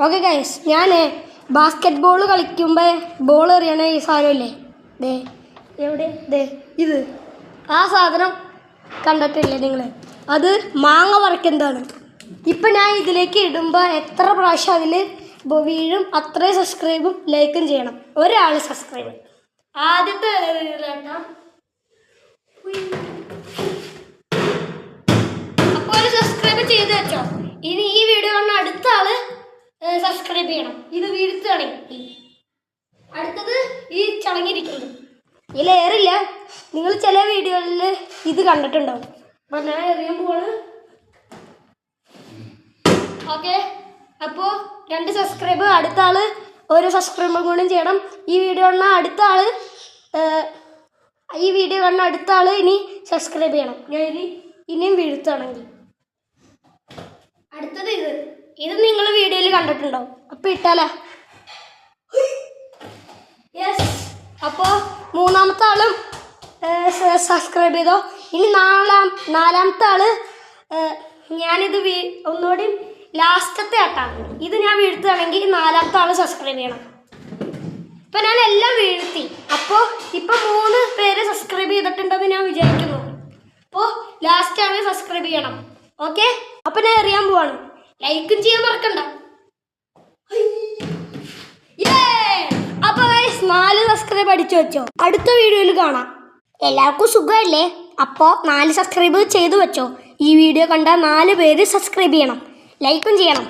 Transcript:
Okay guys, ഞാൻ basket ball കളിക്കുമ്പോൾ ball എറിയണ ഈ സാധനമില്ലേ, ദേ എവിടെ, ദേ ഇത് ആ സാധനം കണ്ടിട്ടില്ലേ നിങ്ങൾ? അത് മാങ്ങ പറിക്കുന്നതാണ്. ഇപ്പം ഞാൻ ഇതിലേക്ക് ഇടുമ്പോൾ എത്ര പ്രാവശ്യം അതിൽ വീഴും അത്രയും സബ്സ്ക്രൈബും ലൈക്കും ചെയ്യണം. ഒരാൾ സബ്സ്ക്രൈബ്. ആദ്യത്തെ അപ്പോൾ സബ്സ്ക്രൈബ് ചെയ്ത് വെച്ചോ. ഇനി ഈ വീഡിയോ കാണുന്ന അടുത്ത ആള് സബ്സ്ക്രൈബ് ചെയ്യണം. ഇത് വീഴ്ത്തുകയാണെങ്കിൽ അടുത്തത് ഈ ചടങ്ങിരിക്കുന്നത് ഇതിൽ ഏറില്ല. നിങ്ങൾ ചില വീഡിയോകളിൽ ഇത് കണ്ടിട്ടുണ്ടാവും. അപ്പം ഞാൻ എറിയാൻ പോവാണ്. ഓക്കെ, അപ്പോൾ 2 സബ്സ്ക്രൈബ്, അടുത്ത ആൾ ഒരു സബ്സ്ക്രൈബും കൂടി ചെയ്യണം. ഈ വീഡിയോ കാണുന്ന അടുത്ത ആൾ ഇനി സബ്സ്ക്രൈബ് ചെയ്യണം. ഞാൻ ഇനിയും വീഴ്ത്തുകയാണെങ്കിൽ. അടുത്തത് ഇത് നിങ്ങൾ വീഡിയോയിൽ കണ്ടിട്ടുണ്ടാവും. അപ്പോൾ ഇട്ടാലോ? യെസ്. അപ്പോൾ 3-ാമത്തെ ആളും സബ്സ്ക്രൈബ് ചെയ്തോ. ഇനി നാലാമത്തെ ആള് ഞാനിത് ഒന്നുകൂടി ലാസ്റ്റത്തെ ആട്ടാണ്. ഇത് ഞാൻ വീഴ്ത്തുകയാണെങ്കിൽ 4-ാമത്തെ ആള് സബ്സ്ക്രൈബ് ചെയ്യണം. ഇപ്പം ഞാൻ എല്ലാം വീഴ്ത്തി. അപ്പോൾ ഇപ്പം 3 പേര് സബ്സ്ക്രൈബ് ചെയ്തിട്ടുണ്ടെന്ന് ഞാൻ വിചാരിക്കുന്നു. അപ്പോൾ ലാസ്റ്റ് ആള് സബ്സ്ക്രൈബ് ചെയ്യണം. ഓക്കെ, അപ്പം ഞാൻ എറിയാൻ പോവാണ്. ലൈക്കും ചെയ്യാൻ മറക്കണ്ട. അപ്പോൾ 4 സബ്സ്ക്രൈബ് അടിച്ചു വെച്ചോ. അടുത്ത വീഡിയോയിൽ കാണാം. എല്ലാവർക്കും സുഖമല്ലേ? അപ്പോൾ 4 സബ്സ്ക്രൈബ് ചെയ്തു വെച്ചോ. ഈ വീഡിയോ കണ്ട 4 പേര് സബ്സ്ക്രൈബ് ചെയ്യണം, ലൈക്കും ചെയ്യണം.